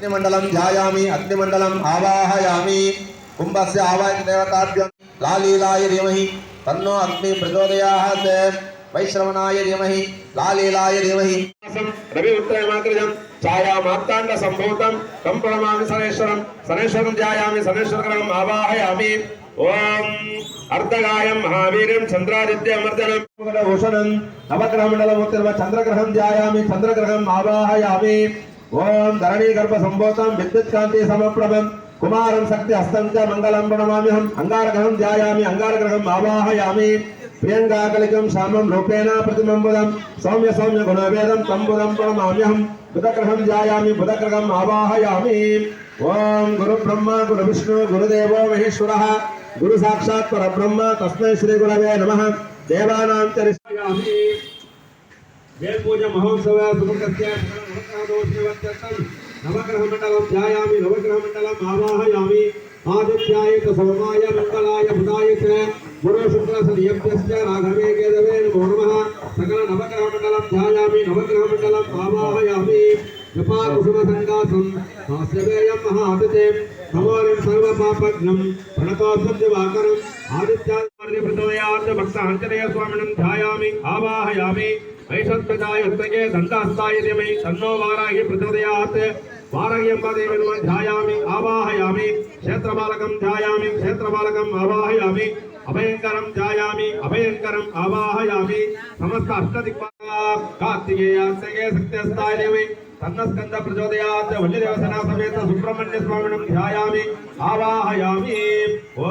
अग्निमंडलम ध्यायामि अग्निमंडलम आवाहयामि कुंभस्य आवाहित देवताभ्यं लालीलाय धीमहि तन्नो अग्नि प्रचोदयात् वैश्रवणाय धीमहि लालीलाय धीमहि रवि उत्तरमात्रजं छाया मार्तांड संभूतं कंपणमामि सनेश्वरं ध्यायामि सनेश्वरं आवाहयामि ओम अर्धगायं महावीरं चंद्रादित्यमर्दनं भूषणं नवग्रहमंडलमुत्तरम चंद्रग्रहं ध्यायामि चंद्रग्रहं आवाहयामि ओम धरणी गर्भ संभूतं विद्युत कांति समप्रभं कुमारं शक्ति हस्तं च मंगलं प्रणमाम्यहम् अंगारग्रहं ध्यायामि अंगारग्रहं आवाहयामि प्रियंगाकलिकं श्यामं रूपेण प्रतिबिम्बं सौम्य सौम्य गुणवेदं तंबुदं प्रणमाम्यहम् बुधग्रहं ध्यायामि बुधग्रहं आवाहयामि ओम गुरु ब्रह्मा गुरु विष्णु गुरुदेवो महेश्वरः गुरु साक्षात् परब्रह्म तस्मै श्री गुरवे नमः देवानां चरिष्यामि वेद पूजा महोत्सव सुमुखस्य नवग्रहमण्डलं ध्यायामि नवग्रहमण्डलं आवाहयामि आदित्याय च सोमाय मंगलाय बुधाय च गुरु शुक्ल सनियभ्यस्य राघवे केतवे नमो नमः सकल नवग्रहमण्डलं ध्यायामि नवग्रहमण्डलं आवाहयामि जपा कुसुम संगासं हास्यवेयं महादिते नमोरिं सर्वपापघ्नं प्रणतोऽसद्यवाकरम् आदित्याय प्रचोदयात् भक्ताञ्जनेय स्वामिनं ध्यायामि आवाहयामि वैशत्प्रजाय हस्तके दण्डहस्ताय धीमहि तन्नो वाराहि प्रचोदयात् वाराह्यम्बादेवीं ध्यायामि आवाहयामि क्षेत्रपालकं ध्यायामि क्षेत्रपालकम् आवाहयामि अभयंकरं ध्यायामि अभयंकरम् आवाहयामि समस्त अष्टदिक्पालकाः कार्तिकेयास्तके शक्तिहस्ताय धीमहि तन्नस्कन्द प्रचोदयात् वल्लीदेवसेना समेत सुब्रह्मण्य स्वामिनं ध्यायामि आवाहयामि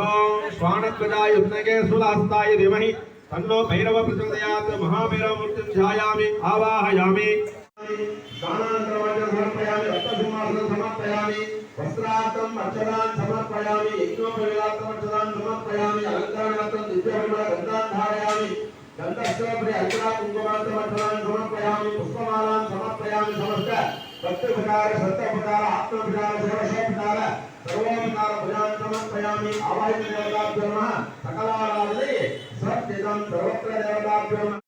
ओम श्वानध्वजाय हस्तके शूलहस्ताय धीमहि तन्नो भैरव प्रचोदयात् महाभैरवमूर्तिं ध्यायामि आवाहयामि समर्पयामि रक्तसिंहासनं समर्पयामि वस्त्रार्थम् अर्चनान् समर्पयामि यज्ञोपवीतार्थम् अर्चनान् समर्पयामि अलङ्कारणार्थं दिव्यवर्णगन्धान् धारयामि गन्धस्योपरि अर्चना कुङ्कुमार्थम् अर्चनान् समर्पयामि पुष्पमालान् समर्पयामि समस्त भक्तिप्रकार श्रद्धाप्रकार आत्मप्रकार सर्वशोप्रकार सर्वोपकार भुजान् समर्पयामि आवाहित देवताभ्यो नमः सकलाराधने सत्यं सर्वत्र देवताभ्यो